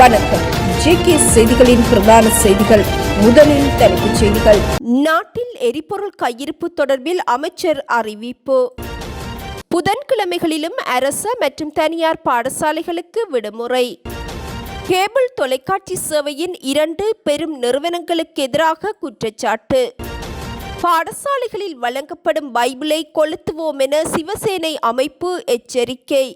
வணக்கம். ஜேகே செய்திகளின் பிரதான செய்திகள். முதலில் தலைப்புச் செய்திகள். நாட்டில் எரிபொருள் கையிருப்பு தொடர்பில் அமைச்சர் அறிவிப்பு. புதன்கிழமைகளிலும் அரசு மற்றும் தனியார் பாடசாலைகளுக்கு விடுமுறை. கேபிள் தொலைக்காட்சி சேவையின் 2 பெரும் நிறுவனங்களுக்கு எதிராக குற்றச்சாட்டு. பாடசாலைகளில் வழங்கப்படும் பைபிளை கொளுத்துவோம் என சிவசேனை அமைப்பு எச்சரிக்கை.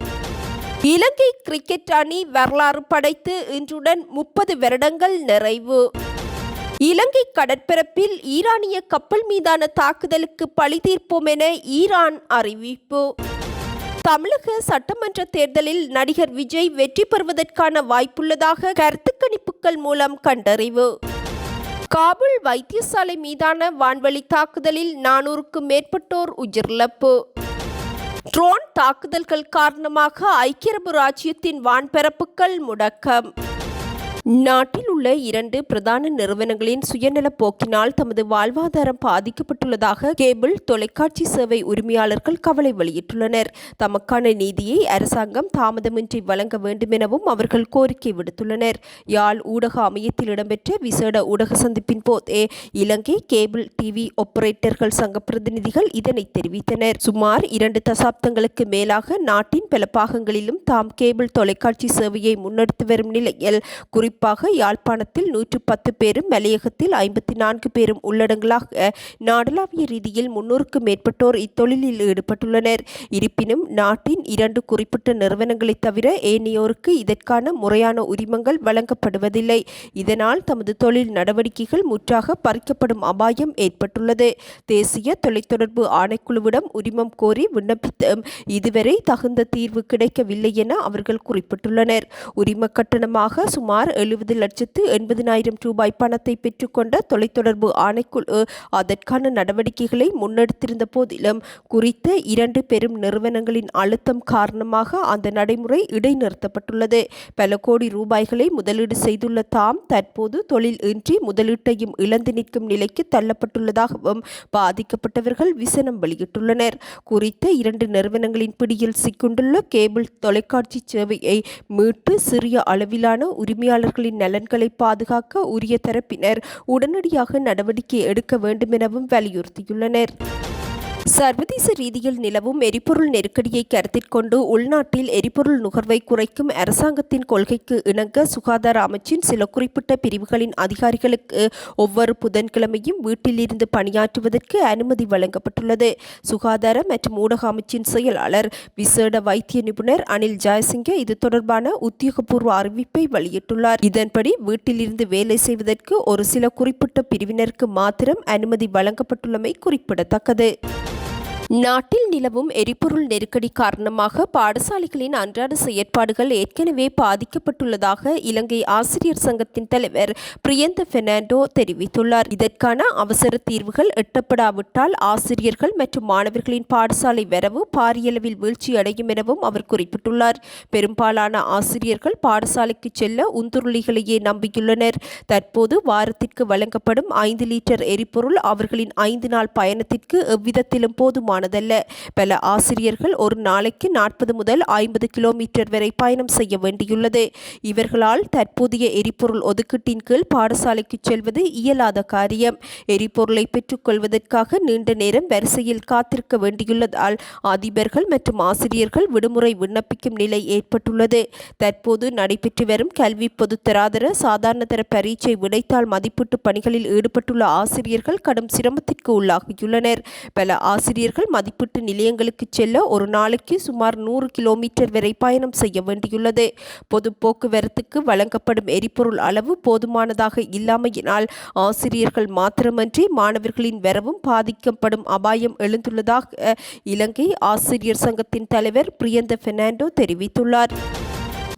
இலங்கை கிரிக்கெட் அணி வரலாறு படைத்து இன்றுடன் 30 வருடங்கள் நிறைவு. இலங்கை கடற்பரப்பில் ஈரானிய கப்பல் மீதான தாக்குதலுக்கு பழி தீர்ப்போம் என ஈரான் அறிவிப்பு. தமிழக சட்டமன்ற தேர்தலில் நடிகர் விஜய் வெற்றி பெறுவதற்கான வாய்ப்புள்ளதாக கருத்து கணிப்புகள் மூலம் கண்டறிவு. காபூல் வைத்தியசாலை மீதான வான்வழி தாக்குதலில் 400க்கும் மேற்பட்டோர் உயிரிழப்பு. ட்ரோன் தாக்குதல்கள் காரணமாக ஐக்கிய அரபு ராச்சியத்தின் வான்பரப்புகள் முடக்கம். நாட்டில் உள்ள 2 பிரதான நிறுவனங்களின் சுயநல போக்கினால் தமது வாழ்வாதாரம் பாதிக்கப்பட்டுள்ளதாக கேபிள் தொலைக்காட்சி சேவை உரிமையாளர்கள் கவலை வெளியிட்டுள்ளனர். தமக்கான நீதியை அரசாங்கம் தாமதமின்றி வழங்க வேண்டும் எனவும் அவர்கள் கோரிக்கை விடுத்துள்ளனர். யாழ் ஊடக அமையத்தில் இடம்பெற்ற விசேட ஊடக சந்திப்பின் போதே இலங்கை கேபிள் டிவி ஆபரேட்டர்கள் சங்க பிரதிநிதிகள் இதனை தெரிவித்தனர். சுமார் 2 தசாப்தங்களுக்கு மேலாக நாட்டின் பல பாகங்களிலும் தாம் கேபிள் தொலைக்காட்சி சேவையை முன்னெடுத்து வரும் நிலையில் குறிப்பாக யாழ்ப்பாணத்தில் 110 பேரும் மலையகத்தில் 54 பேரும் உள்ளடங்கலாக நாடளாவிய ரீதியில் 300க்கும் மேற்பட்டோர் இத்தொழிலில் ஈடுபட்டுள்ளனர். இருப்பினும் நாட்டின் 2 குறிப்பிட்ட நிறுவனங்களை தவிர ஏனையோருக்கு இதற்கான முறையான உரிமங்கள் வழங்கப்படுவதில்லை. இதனால் தமது தொழில் நடவடிக்கைகள் முற்றாக பறிக்கப்படும் அபாயம் ஏற்பட்டுள்ளது. தேசிய தொலைத்தொடர்பு ஆணைக்குழுவிடம் உரிமம் கோரி விண்ணப்பித்தும் இதுவரை தகுந்த தீர்வு கிடைக்கவில்லை என அவர்கள் குறிப்பிட்டுள்ளனர். உரிம கட்டணமாக சுமார் 70,80,000 ரூபாய் பணத்தை பெற்றுக்கொண்ட தொலைத்தொடர்பு ஆணைக்குழு அதற்கான நடவடிக்கைகளை முன்னெடுத்திருந்த போதிலும் குறித்த 2 பெரும் நிறுவனங்களின் அழுத்தம் காரணமாக அந்த நடைமுறை இடைநிறுத்தப்பட்டுள்ளது. பல கோடி ரூபாய்களை முதலீடு செய்துள்ள தாம் தற்போது தொழில் இன்றி முதலீட்டையும் இழந்து நிற்கும் நிலைக்கு தள்ளப்பட்டுள்ளதாகவும் பாதிக்கப்பட்டவர்கள் விசனம் வெளியிட்டுள்ளனர். குறித்த 2 நிறுவனங்களின் பிடியில் சிக்குண்டுள்ள கேபிள் தொலைக்காட்சி சேவையை மீட்டு சிறிய அளவிலான உரிமையாளர்களின் நலன்களை பாதுகாக்க உரிய தரப்பினர் உடனடியாக நடவடிக்கை எடுக்க வேண்டும் எனவும் வலியுறுத்தியுள்ளனர். சர்வதேச ரீதியில் நிலவும் எரிபொருள் நெருக்கடியை கருத்தில் கொண்டு உள்நாட்டில் எரிபொருள் நுகர்வை குறைக்கும் அரசாங்கத்தின் கொள்கைக்கு இணங்க சுகாதார அமைச்சின் சில குறிப்பிட்ட பிரிவுகளின் அதிகாரிகளுக்கு ஒவ்வொரு புதன்கிழமையும் வீட்டிலிருந்து பணியாற்றுவதற்கு அனுமதி வழங்கப்பட்டுள்ளது. சுகாதார மற்றும் ஊடக அமைச்சின் செயலாளர் விசேட வைத்திய நிபுணர் அனில் ஜெயசிங்க இது தொடர்பான உத்தியோகபூர்வ அறிவிப்பை வெளியிட்டுள்ளார். இதன்படி வீட்டிலிருந்து வேலை செய்வதற்கு ஒரு சில குறிப்பிட்ட பிரிவினருக்கு மாத்திரம் அனுமதி வழங்கப்பட்டுள்ளமை குறிப்பிடத்தக்கது. நாட்டில் நிலவும் எரிபொருள் நெருக்கடி காரணமாக பாடசாலைகளின் அன்றாட செயற்பாடுகள் ஏற்கனவே பாதிக்கப்பட்டுள்ளதாக இலங்கை ஆசிரியர் சங்கத்தின் தலைவர் பிரியந்த பெர்னாண்டோ தெரிவித்துள்ளார். இதற்கான அவசர தீர்வுகள் எட்டப்படாவிட்டால் ஆசிரியர்கள் மற்றும் மாணவர்களின் பாடசாலை வரவு பாரியளவில் வீழ்ச்சியடையும் எனவும் அவர் குறிப்பிட்டுள்ளார். பெரும்பாலான ஆசிரியர்கள் பாடசாலைக்கு செல்ல உந்துருளிகளையே நம்பியுள்ளனர். தற்போது வாரத்திற்கு வழங்கப்படும் 5 லிட்டர் எரிபொருள் அவர்களின் 5 நாள் பயணத்திற்கு எவ்விதத்திலும் போதுமான பல ஆசிரியர்கள் ஒரு நாளைக்கு 40 முதல் 50 கிலோமீட்டர் வரை பயணம் செய்ய வேண்டியுள்ளது. இவர்களால் தற்போதைய எரிபொருள் ஒதுக்கீட்டின் கீழ் பாடசாலைக்கு செல்வது இயலாத காரியம். எரிபொருளை பெற்றுக்கொள்வதற்காக நீண்ட நேரம் வரிசையில் காத்திருக்க வேண்டியுள்ளதால் அதிபர்கள் மற்றும் ஆசிரியர்கள் விடுமுறை விண்ணப்பிக்கும் நிலை ஏற்பட்டுள்ளது. தற்போது நடைபெற்று வரும் கல்வி பொதுத்தராதர சாதாரணதர பரீட்சை விடைத்தாள் மதிப்பீட்டு பணிகளில் ஈடுபட்டுள்ள ஆசிரியர்கள் கடும் சிரமத்திற்கு உள்ளாகியுள்ளனர். பல ஆசிரியர்கள் மதிப்பீட்டு நிலையங்களுக்கு செல்ல ஒரு நாளைக்கு சுமார் 100 கிலோமீட்டர் வரை பயணம் செய்ய வேண்டியுள்ளது. பொது போக்குவரத்துக்கு வழங்கப்படும் எரிபொருள் அளவு போதுமானதாக இல்லாமையினால் ஆசிரியர்கள் மாத்திரமன்றி மாணவர்களின் வரவும் பாதிக்கப்படும் அபாயம் எழுந்துள்ளதாக இலங்கை ஆசிரியர் சங்கத்தின் தலைவர் பிரியந்த பெர்னாண்டோ தெரிவித்துள்ளார்.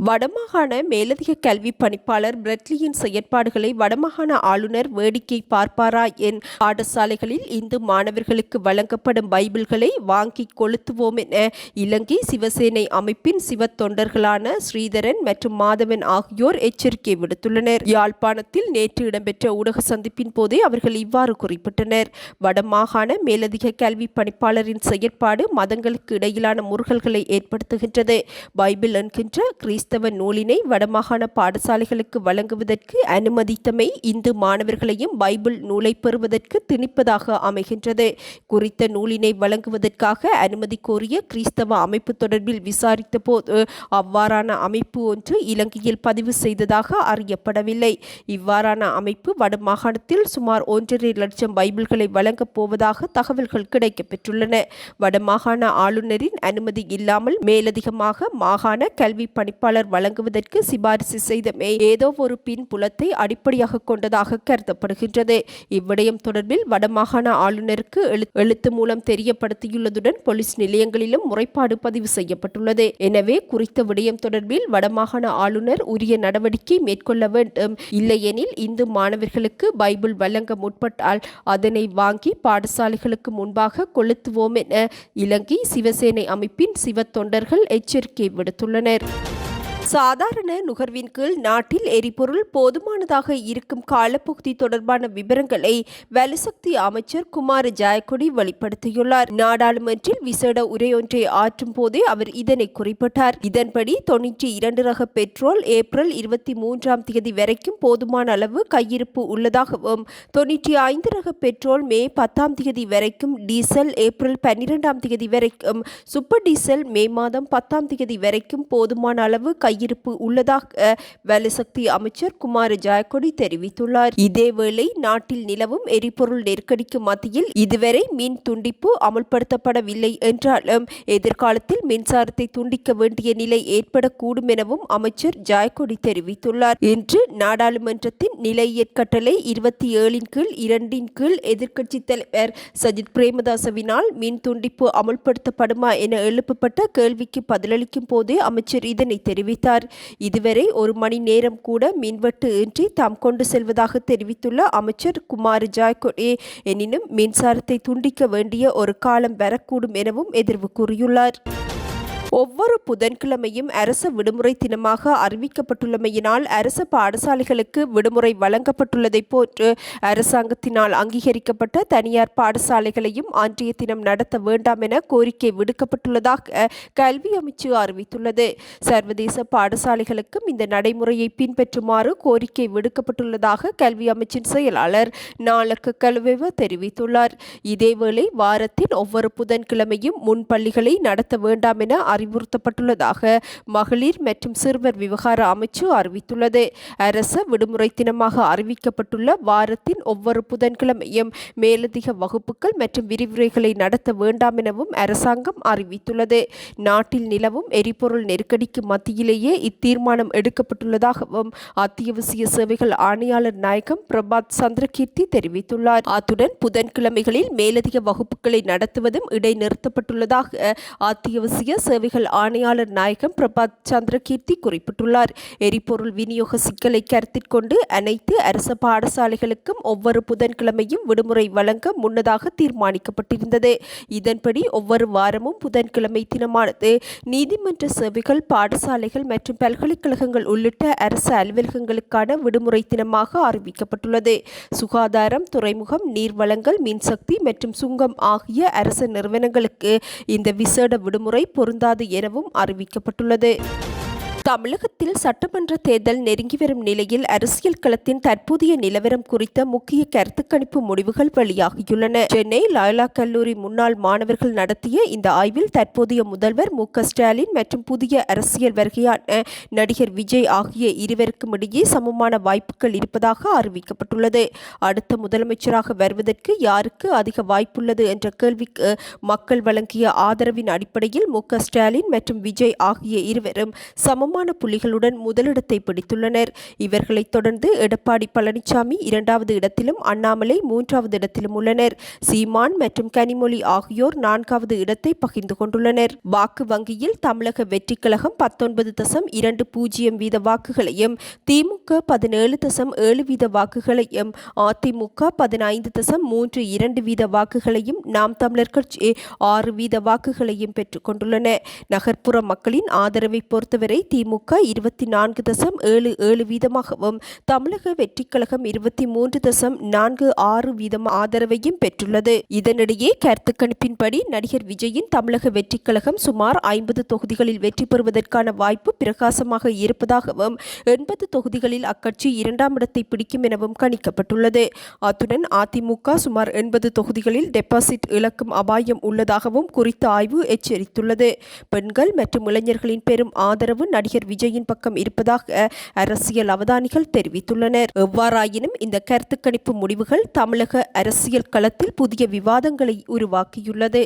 வடமாகாண மேலதிக கல்வி பணிப்பாளர் பிரெட்லியின் செயற்பாடுகளை வடமாகாண ஆளுநர் வேடிக்கை பார்ப்பாரா என் பாடசாலைகளில் இந்து மாணவர்களுக்கு வழங்கப்படும் பைபிள்களை வாங்கி கொளுத்துவோம் என இலங்கை சிவசேனை அமைப்பின் சிவ தொண்டர்களான ஸ்ரீதரன் மற்றும் மாதவன் ஆகியோர் எச்சரிக்கை விடுத்துள்ளனர். யாழ்ப்பாணத்தில் நேற்று இடம்பெற்ற ஊடக சந்திப்பின் போதே அவர்கள் இவ்வாறு குறிப்பிட்டனர். வடமாகாண மேலதிக கல்வி பணிப்பாளரின் செயற்பாடு மதங்களுக்கு இடையிலான முறுகல்களை ஏற்படுத்துகின்றது. பைபிள் என்கின்ற கிறிஸ்தவ கிறிஸ்தவ நூலினை வடமாகாண பாடசாலைகளுக்கு வழங்குவதற்கு அனுமதித்தமை இந்து மாணவர்களையும் பைபிள் நூலை பெறுவதற்கு திணிப்பதாக அமைகின்றது. குறித்த நூலினை வழங்குவதற்காக அனுமதி கோரிய கிறிஸ்தவ அமைப்பு தொடர்பில் விசாரித்த போது அவ்வாறான அமைப்பு ஒன்று இலங்கையில் பதிவு செய்ததாக அறியப்படவில்லை. இவ்வாறான அமைப்பு வடமாகாணத்தில் சுமார் 1.5 லட்சம் பைபிள்களை வழங்கப் போவதாக தகவல்கள் கிடைக்கப்பெற்றுள்ளன. வடமாகாண ஆளுநரின் அனுமதி இல்லாமல் மேலதிகமாக மாகாண கல்வி பணிப்பாளர் வழங்குவதற்கு சிபாரிசு செய்தமை ஏதோ ஒரு பின்புலத்தை அடிப்படையாக கொண்டதாக கருதப்படுகின்றது. இவ்விடயம் தொடர்பில் வடமாகாண ஆளுநருக்கு எழுத்து மூலம் தெரியப்படுத்தியுள்ளதுடன் போலீஸ் நிலையங்களிலும் முறைப்பாடு பதிவு செய்யப்பட்டுள்ளது. எனவே குறித்த விடயம் தொடர்பில் வடமாகாண ஆளுநர் உரிய நடவடிக்கை மேற்கொள்ள வேண்டும். இல்லையெனில் இந்து மாணவர்களுக்கு பைபிள் வழங்க முற்பட்டால் அதனை வாங்கி பாடசாலைகளுக்கு முன்பாக கொளுத்துவோம் என இலங்கை சிவசேனை அமைப்பின் சிவ தொண்டர்கள் எச்சரிக்கை விடுத்துள்ளனர். சாதாரண நுகர்வின் கீழ் நாட்டில் எரிபொருள் போதுமானதாக இருக்கும் காலப்பகுதி தொடர்பான விவரங்களை வலுசக்தி அமைச்சர் குமார ஜெயக்கொடி வெளிப்படுத்தியுள்ளார். நாடாளுமன்றில் விசேட உரையொன்றை ஆற்றும் போதே அவர் இதனை குறிப்பிட்டார். இதன்படி 92 ரக பெட்ரோல் ஏப்ரல் 23 வரைக்கும் போதுமான அளவு கையிருப்பு உள்ளதாகவும் 95 ரக பெட்ரோல் மே 10 வரைக்கும், டீசல் ஏப்ரல் 12 வரைக்கும், சூப்பர் டீசல் மே மாதம் 10 வரைக்கும் போதுமான அளவு கையிருப்பு உள்ளதாக வலுசக்தி அமைச்சர் குமார ஜெயக்கொடி தெரிவித்துள்ளார். இதேவேளை நாட்டில் நிலவும் எரிபொருள் நெருக்கடிக்கு மத்தியில் இதுவரை மின் துண்டிப்பு அமுல்படுத்தப்படவில்லை என்றாலும் எதிர்காலத்தில் மின்சாரத்தை துண்டிக்க வேண்டிய நிலை ஏற்படக்கூடும் எனவும் அமைச்சர் ஜெயக்கொடி தெரிவித்துள்ளார். இன்று நாடாளுமன்றத்தின் நிலையியற் கட்டளை 27/2 எதிர்க்கட்சித் தலைவர் சஜித் பிரேமதாசவினால் மின் துண்டிப்பு அமுல்படுத்தப்படுமா என எழுப்பப்பட்ட கேள்விக்கு பதிலளிக்கும் போதே அமைச்சர் இதனை தெரிவித்தார். இதுவரை 1 மணி நேரம் கூட மின்வெட்டு இன்றி தாம் கொண்டு செல்வதாக தெரிவித்துள்ள அமைச்சர் குமார ஜெயக்கொடி, எனினும் மின்சாரத்தை துண்டிக்க வேண்டிய ஒரு காலம் வரக்கூடும் எனவும் எதிர்வு கூறியுள்ளார். ஒவ்வொரு புதன்கிழமையும் அரச விடுமுறை தினமாக அறிவிக்கப்பட்டுள்ளமையினால் அரச பாடசாலைகளுக்கு விடுமுறை வழங்கப்பட்டுள்ளதை போன்று அரசாங்கத்தினால் அங்கீகரிக்கப்பட்ட தனியார் பாடசாலைகளையும் அன்றைய தினம் நடத்த வேண்டாம் என கோரிக்கை விடுக்கப்பட்டுள்ளதாக கல்வி அமைச்சு அறிவித்துள்ளது. சர்வதேச பாடசாலைகளுக்கும் இந்த நடைமுறையை பின்பற்றுமாறு கோரிக்கை விடுக்கப்பட்டுள்ளதாக கல்வி அமைச்சின் செயலாளர் நாலக்க கலுவெவ தெரிவித்துள்ளார். இதேவேளை வாரத்தின் ஒவ்வொரு புதன்கிழமையும் முன்பள்ளிகளை நடத்த வேண்டாம் என அறிவுறுத்தப்பட்டுள்ளதாக மகளிர் மற்றும் சிறுவர் விவகார அமைச்சு அறிவித்துள்ளது. அரச விடுமுறை தினமாக அறிவிக்கப்பட்டுள்ள வாரத்தின் ஒவ்வொரு புதன்கிழமையும் மேலதிக வகுப்புகள் மற்றும் விரிவுரைகளை நடத்த வேண்டாம் எனவும் அரசாங்கம் அறிவித்துள்ளது. நாட்டில் நிலவும் எரிபொருள் நெருக்கடிக்கு மத்தியிலேயே இத்தீர்மானம் எடுக்கப்பட்டுள்ளதாகவும் அத்தியாவசிய சேவைகள் ஆணையாளர் நாயகம் பிரபாத் சந்திரகீர்த்தி தெரிவித்துள்ளார். அத்துடன் புதன்கிழமைகளில் மேலதிக வகுப்புகளை நடத்துவதும் இடைநிறுத்தப்பட்டுள்ளதாக அத்தியாவசிய சேவைகள் ஆணையாளர் நாயகம் பிரபாத் சந்திரகீர்த்தி குறிப்பிட்டுள்ளார். எரிபொருள் விநியோக சிக்கலை கருத்தில் கொண்டு அனைத்து அரச பாடசாலைகளுக்கும் ஒவ்வொரு புதன்கிழமையும் விடுமுறை வழங்க முன்னதாக தீர்மானிக்கப்பட்டிருந்தது. இதன்படி ஒவ்வொரு வாரமும் புதன்கிழமை தினமானது நீதிமன்ற சேவைகள், பாடசாலைகள் மற்றும் பல்கலைக்கழகங்கள் உள்ளிட்ட அரசு அலுவலகங்களுக்கான விடுமுறை தினமாக அறிவிக்கப்பட்டுள்ளது. சுகாதாரம், துறைமுகம், நீர்வளங்கள், மின்சக்தி மற்றும் சுங்கம் ஆகிய அரசு நிறுவனங்களுக்கு இந்த விசேட விடுமுறை பொருந்தாது எனவும் அறிவிக்கப்பட்டுள்ளது. தமிழகத்தில் சட்டமன்ற தேர்தல் நெருங்கி வரும் நிலையில் அரசியல் களத்தின் தற்போதைய நிலவரம் குறித்த முக்கிய கருத்து கணிப்பு முடிவுகள் வெளியாகியுள்ளன. சென்னை லயோலா கல்லூரி முன்னாள் மாணவர்கள் நடத்திய இந்த ஆய்வில் தற்போதைய முதல்வர் மு.க. ஸ்டாலின் மற்றும் புதிய அரசியல் வருகையான நடிகர் விஜய் ஆகிய இருவருக்கும் இடையே சமமான வாய்ப்புகள் இருப்பதாக அறிவிக்கப்பட்டுள்ளது. அடுத்த முதலமைச்சராக வருவதற்கு யாருக்கு அதிக வாய்ப்புள்ளது என்ற கேள்விக்கு மக்கள் வழங்கிய ஆதரவின் அடிப்படையில் மு.க. ஸ்டாலின் மற்றும் விஜய் ஆகிய இருவரும் சமமான புள்ளிகளுடன் முதலிடத்தை பிடித்துள்ளனர். இவர்களைத் தொடர்ந்து எடப்பாடி பழனிசாமி 2வது இடத்திலும், அண்ணாமலை 3வது இடத்திலும் உள்ளனர். சீமான் மற்றும் கனிமொழி ஆகியோர் 4வது இடத்தை பகிர்ந்து கொண்டுள்ளனர். வாக்கு வங்கியில் தமிழக வெற்றிக் கழகம் 19.20% வாக்குகளையும், திமுக 17.7% வாக்குகளையும், அதிமுக 15.32% வாக்குகளையும், நாம் தமிழர் கட்சி 6% வாக்குகளையும் பெற்றுக் கொண்டுள்ளன. நகர்ப்புற மக்களின் ஆதரவை பொறுத்தவரை அதிமுக 24.77 வீதமாகவும் தமிழக வெற்றிக்கழகம் 23.46 வீதம் ஆதரவையும் பெற்றுள்ளது. இதனிடையே கருத்து கணிப்பின்படி நடிகர் விஜயின் தமிழக வெற்றிக்கழகம் சுமார் 50 தொகுதிகளில் வெற்றி பெறுவதற்கான வாய்ப்பு பிரகாசமாக இருப்பதாகவும் 80 தொகுதிகளில் அக்கட்சி 2ஆம் இடத்தை பிடிக்கும் எனவும் கணிக்கப்பட்டுள்ளது. அத்துடன் அதிமுக சுமார் 80 தொகுதிகளில் டெபாசிட் இழக்கும் அபாயம் உள்ளதாகவும் குறித்த ஆய்வு எச்சரித்துள்ளது. பெண்கள் மற்றும் இளைஞர்களின் பெரும் ஆதரவு நடிகர் விஜயின் பக்கம் இருப்பதாக அரசியல் அவதானிகள் தெரிவித்துள்ளனர். எவ்வாறாயினும் இந்த கருத்து கணிப்பு முடிவுகள் தமிழக அரசியல் களத்தில் புதிய விவாதங்களை உருவாக்கியுள்ளது.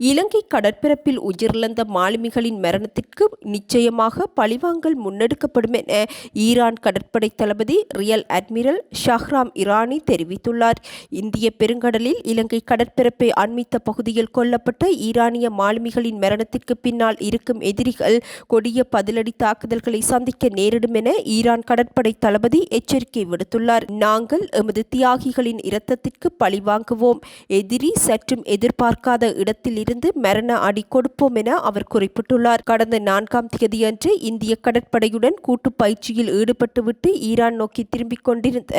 இலங்கை கடற்பரப்பில் உயிரிழந்த மாலுமிகளின் மரணத்திற்கு நிச்சயமாக பழிவாங்கல் முன்னெடுக்கப்படும் என ஈரான் கடற்படை தளபதி ரியல் அட்மிரல் ஷஹ்ராம் இரானி தெரிவித்துள்ளார். இந்திய பெருங்கடலில் இலங்கை கடற்பரப்பை அண்மித்த பகுதியில் கொல்லப்பட்ட ஈரானிய மாலுமிகளின் மரணத்திற்கு பின்னால் இருக்கும் எதிரிகள் கொடிய பதிலடி தாக்குதல்களை சந்திக்க நேரிடும் என ஈரான் கடற்படை தளபதி எச்சரிக்கை விடுத்துள்ளார். நாங்கள் எமது தியாகிகளின் இரத்தத்திற்கு பழிவாங்குவோம். எதிரி சற்றும் எதிர்பார்க்காத இடத்தில் இருந்து மரண அடி கொடுப்போம் என அவர் குறிப்பிட்டுள்ளார். கடந்த 4ஆம் தேதியன்று இந்திய கடற்படையுடன் கூட்டு பயிற்சியில் ஈடுபட்டுவிட்டு ஈரான் நோக்கி திரும்பிக் கொண்டிருந்த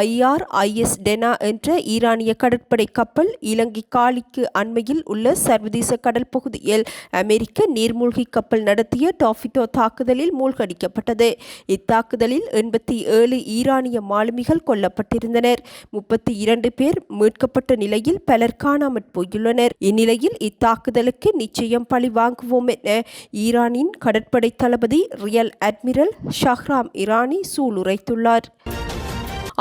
IRIS டெனா என்ற ஈரானிய கடற்படை கப்பல் இலங்கை காலிக்கு அண்மையில் உள்ள சர்வதேச கடல் பகுதியில் அமெரிக்க நீர்மூழ்கி கப்பல் நடத்திய டார்பிடோ தாக்குதலில் மூழ்கடிக்கப்பட்டது. இத்தாக்குதலில் 87 ஈரானிய மாலுமிகள் கொல்லப்பட்டிருந்தனர். 32 பேர் மீட்கப்பட்ட நிலையில் பலர் காணாமற் போயுள்ளனர். இந்நிலையில் இத்தாக்குதலுக்கு நிச்சயம் பழி வாங்குவோம் என ஈரானின் கடற்படை தளபதி ரியல் அட்மிரல் ஷஹ்ராம் இரானி சூளுரைத்துள்ளார்.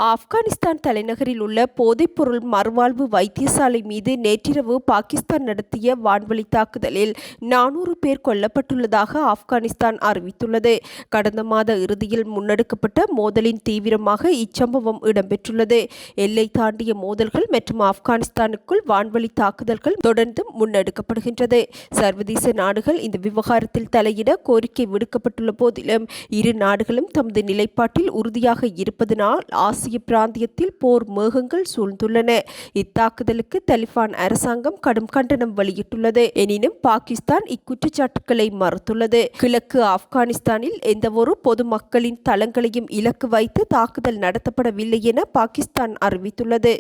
ஆப்கானிஸ்தான் தலைநகரில் உள்ள போதைப்பொருள் மறுவாழ்வு வைத்தியசாலை மீது நேற்றிரவு பாகிஸ்தான் நடத்திய வான்வழி தாக்குதலில் 400 பேர் கொல்லப்பட்டுள்ளதாக ஆப்கானிஸ்தான் அறிவித்துள்ளது. கடந்த மாத இறுதியில் முன்னெடுக்கப்பட்ட மோதலின் தீவிரமாக இச்சம்பவம் இடம்பெற்றுள்ளது. எல்லை தாண்டிய மோதல்கள் மற்றும் ஆப்கானிஸ்தானுக்குள் வான்வழி தாக்குதல்கள் தொடர்ந்து முன்னெடுக்கப்படுகின்றது. சர்வதேச நாடுகள் இந்த விவகாரத்தில் தலையிட கோரிக்கை விடுக்கப்பட்டுள்ள போதிலும் இரு நாடுகளும் தமது நிலைப்பாட்டில் உறுதியாக இருப்பதனால் ஆசிய பிராந்தியத்தில் போர் மேகங்கள் சூழ்ந்துள்ளன. இத்தாக்குதலுக்கு தலிபான் அரசாங்கம் கடும் கண்டனம் வெளியிட்டுள்ளது. எனினும் பாகிஸ்தான் இக்குற்றச்சாட்டுக்களை மறுத்துள்ளது. கிழக்கு ஆப்கானிஸ்தானில் எந்தவொரு பொதுமக்களின் தளங்களையும் இலக்கு வைத்து தாக்குதல் நடத்தப்படவில்லை என பாகிஸ்தான் அறிவித்துள்ளது.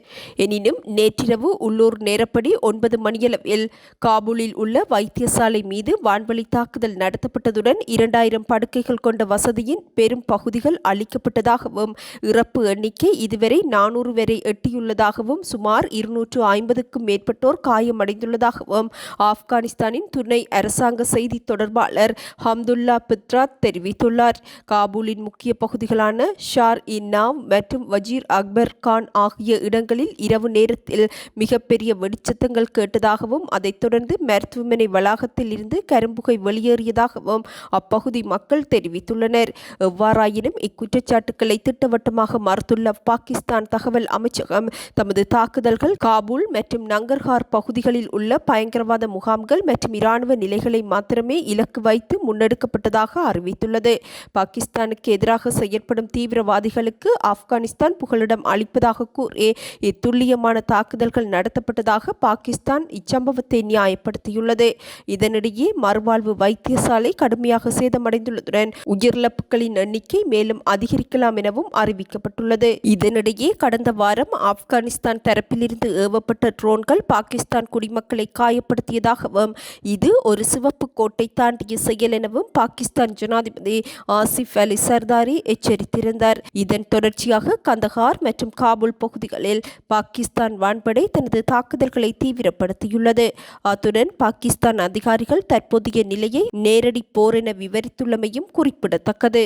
எனினும் நேற்றிரவு உள்ளூர் நேரப்படி 9 மணியளவில் காபூலில் உள்ள வைத்தியசாலை மீது வான்வழி தாக்குதல் நடத்தப்பட்டதுடன் 2000 படுக்கைகள் கொண்ட வசதியின் பெரும் பகுதிகள் அளிக்கப்பட்டதாகவும் இறப்பு எண்ணிக்கை இதுவரை 400 வரை எட்டியுள்ளதாகவும் சுமார் 250க்கும் மேற்பட்டோர் காயமடைந்துள்ளதாகவும் ஆப்கானிஸ்தானின் துணை அரசாங்க செய்தி தொடர்பாளர் ஹம்துல்லா பித்ராத் தெரிவித்துள்ளார். காபூலின் முக்கிய பகுதிகளான ஷார்-இ-நாவ் மற்றும் வஜீர் அக்பர் கான் ஆகிய இடங்களில் இரவு நேரத்தில் மிகப்பெரிய வெடிச்சத்தங்கள் கேட்டதாகவும் அதைத் தொடர்ந்து மருத்துவமனை வளாகத்தில் இருந்து கரும்புகை வெளியேறியதாகவும் அப்பகுதி மக்கள் தெரிவித்துள்ளனர். எவ்வாறாயினும் இக்குற்றச்சாட்டுக்களை திட்டவட்டமாக மறுத்துள்ள பாகிஸ்தான் தகவல் அமைச்சகம் தமது தாக்குதல்கள் காபூல் மற்றும் நங்கர்ஹார் பகுதிகளில் உள்ள பயங்கரவாத முகாம்கள் மற்றும் இராணுவ நிலைகளை மாத்திரமே இலக்கு வைத்து முன்னெடுக்கப்பட்டதாக அறிவித்துள்ளது. பாகிஸ்தானுக்கு எதிராக செயற்படும் தீவிரவாதிகளுக்கு ஆப்கானிஸ்தான் புகலிடம் அளிப்பதாக கூறி இத்துல்லியமான தாக்குதல்கள் நடத்தப்பட்டதாக பாகிஸ்தான் இச்சம்பவத்தை நியாயப்படுத்தியுள்ளது. இதனிடையே மறுவாழ்வு வைத்தியசாலை கடுமையாக சேதமடைந்துள்ளதுடன் உயிரிழப்புகளின் எண்ணிக்கை மேலும் அதிகரிக்கலாம் எனவும் அறிவிக்கப்பட்டுள்ளது. இதனிடையே கடந்த வாரம் ஆப்கானிஸ்தான் தரப்பிலிருந்து ஏவப்பட்ட ட்ரோன்கள் பாகிஸ்தான் குடிமக்களை காயப்படுத்தியதாகவும் இது ஒரு சிவப்பு கோட்டை தாண்டிய செயல் எனவும் பாகிஸ்தான் ஜனாதிபதி ஆசிப் அலி சர்தாரி எச்சரித்திருந்தார். இதன் தொடர்ச்சியாக கந்தஹார் மற்றும் காபூல் பகுதிகளில் பாகிஸ்தான் வான்படை தனது தாக்குதல்களை தீவிரப்படுத்தியுள்ளது. அத்துடன் பாகிஸ்தான் அதிகாரிகள் தற்போதைய நிலையை நேரடி போர் என விவரித்துள்ளமையும் குறிப்பிடத்தக்கது.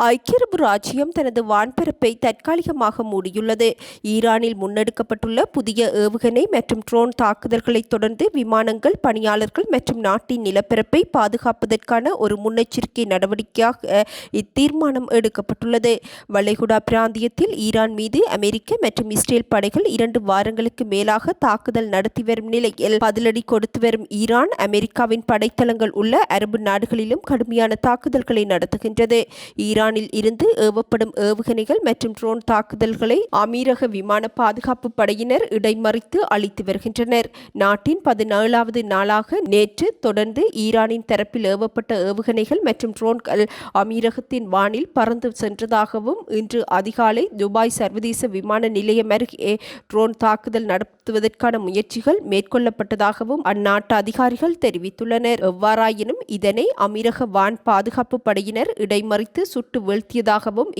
ஐக்கிய அரபு ராச்சியம் தனது வான்பரப்பை தற்காலிகமாக மூடியுள்ளது. ஈரானில் முன்னெடுக்கப்பட்டுள்ள புதிய ஏவுகணை மற்றும் ட்ரோன் தாக்குதல்களை தொடர்ந்து விமானங்கள், பணியாளர்கள் மற்றும் நாட்டின் நிலப்பரப்பை பாதுகாப்பதற்கான ஒரு முன்னெச்சரிக்கை நடவடிக்கையாக இத்தீர்மானம் எடுக்கப்பட்டுள்ளது. வளைகுடா பிராந்தியத்தில் ஈரான் மீது அமெரிக்க மற்றும் இஸ்ரேல் படைகள் 2 வாரங்களுக்கு மேலாக தாக்குதல் நடத்தி வரும் நிலையில் பதிலடி கொடுத்து வரும் ஈரான் அமெரிக்காவின் படைத்தளங்கள் உள்ள அரபு நாடுகளிலும் கடுமையான தாக்குதல்களை நடத்துகின்றது. ஈரான் ஈரானில் இருந்து ஏவப்படும் ஏவுகணைகள் மற்றும் ட்ரோன் தாக்குதல்களை அமீரக விமான பாதுகாப்பு படையினர் இடைமறித்து அளித்து வருகின்றனர். நாட்டின் 17வது நாளாக நேற்று தொடர்ந்து ஈரானின் தரப்பில் ஏவப்பட்ட ஏவுகணைகள் மற்றும் ட்ரோன்கள் அமீரகத்தின் வானில் பறந்து சென்றதாகவும் இன்று அதிகாலை துபாய் சர்வதேச விமான நிலையம் அருகே ட்ரோன் தாக்குதல் நடத்துவதற்கான முயற்சிகள் மேற்கொள்ளப்பட்டதாகவும் அந்நாட்டு அதிகாரிகள் தெரிவித்துள்ளனர். எவ்வாறாயினும் இதனை அமீரக வான் பாதுகாப்பு படையினர் இடைமறித்து சுட்டு வீழ்த்தியதாகவும்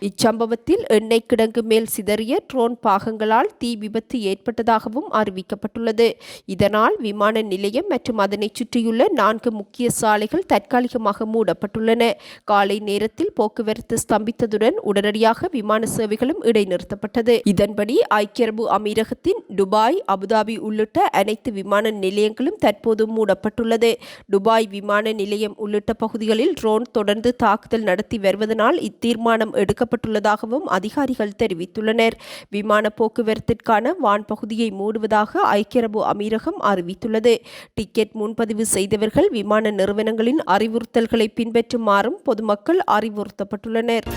இச்சம்பவத்தில் எண்ணெய் கிடங்கு மேல் சிதறிய ட்ரோன் பாகங்களால் தீ விபத்து ஏற்பட்டதாகவும் அறிவிக்கப்பட்டுள்ளது. இதனால் விமான நிலையம் மற்றும் அதனை சுற்றியுள்ள 4 முக்கிய சாலைகள் தற்காலிகமாக மூடப்பட்டுள்ளன. காலை நேரத்தில் போக்குவரத்து ஸ்தம்பித்ததுடன் உடனடியாக விமான சேவைகளும் இடைநிறுத்தப்பட்டது. இதன்படி ஐக்கிய அரபு அமீரகத்தின் துபாய், அபுதாபி உள்ளிட்ட அனைத்து விமான நிலையங்களும் தற்போது மூடப்பட்டுள்ளது. துபாய் விமான நிலையம் உள்ளிட்ட பகுதிகளில் ட்ரோன் தொடர்ந்து தாக்குதல் நடத்தி வருவதனால் இத்தீர்மானம் எடுக்கப்பட்டுள்ளதாகவும் அதிகாரிகள் தெரிவித்துள்ளனர். விமான போக்குவரத்திற்கான வான் பகுதியை மூடுவதாக ஐக்கிய அரபு அமீரகம் அறிவித்துள்ளது. டிக்கெட் முன்பதிவு செய்தவர்கள் விமான நிறுவனங்களின் அறிவுறுத்தல்களை பின்பற்றுமாறும் பொதுமக்கள் அறிவுறுத்தப்பட்டுள்ளனர்.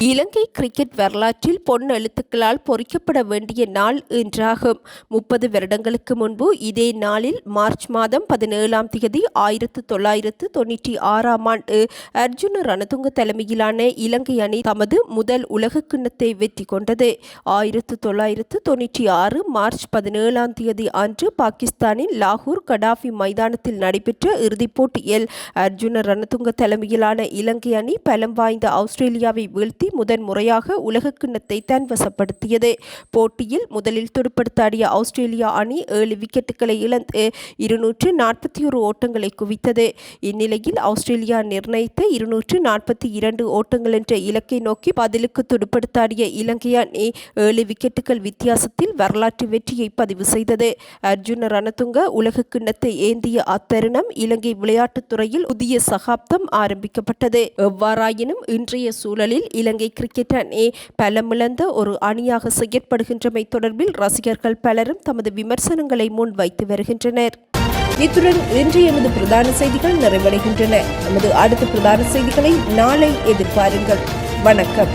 இலங்கை கிரிக்கெட் வரலாற்றில் பொன் எழுத்துக்களால் பொறிக்கப்பட வேண்டிய நாள் இன்றாகும். 30 வருடங்களுக்கு முன்பு இதே நாளில் மார்ச் மாதம் 17ஆம் தேதி 1996ஆம் ஆண்டு அர்ஜுன ரணதுங்க தலைமையிலான இலங்கை அணி தமது முதல் உலக கிண்ணத்தை வெற்றி கொண்டது. 1996 மார்ச் 17ஆம் தேதி அன்று பாகிஸ்தானின் லாகூர் கடாஃபி மைதானத்தில் நடைபெற்ற இறுதிப் போட்டியில் அர்ஜுன ரணதுங்க தலைமையிலான இலங்கை அணி பலம் வாய்ந்த ஆஸ்திரேலியாவை வீழ்த்தி முதன் முறையாக உலக கிண்ணத்தை தன்வசப்படுத்தியது. போட்டியில் முதலில் துடுப்படுத்தாடிய ஆஸ்திரேலியா அணி 7 விக்கெட்டுகளை இழந்து 241 ஓட்டங்களை குவித்தது. இந்நிலையில் ஆஸ்திரேலியா நிர்ணயித்த 242 ஓட்டங்கள் என்ற இலக்கை நோக்கி பதிலுக்கு துடுப்படுத்தாடிய இலங்கை அணி 7 விக்கெட்டுகள் வித்தியாசத்தில் வரலாற்று வெற்றியை பதிவு செய்தது. அர்ஜுன ரணதுங்க உலக கிண்ணத்தை ஏந்திய அத்தருணம் இலங்கை விளையாட்டுத் துறையில் புதிய சகாப்தம் ஆரம்பிக்கப்பட்டது. எவ்வாறாயினும் இன்றைய சூழலில் இலங்கை கிரிக்கெட் அணி பலமிழந்த ஒரு அணியாக செயற்படுகின்றமை தொடர்பில் ரசிகர்கள் பலரும் தமது விமர்சனங்களை முன்வைத்து வருகின்றனர். இத்துடன் இன்று எமது பிரதான செய்திகள் நிறைவடைகின்றன. நமது அடுத்த பிரதான செய்திகளை நாளை எதிர்பாருங்கள். வணக்கம்.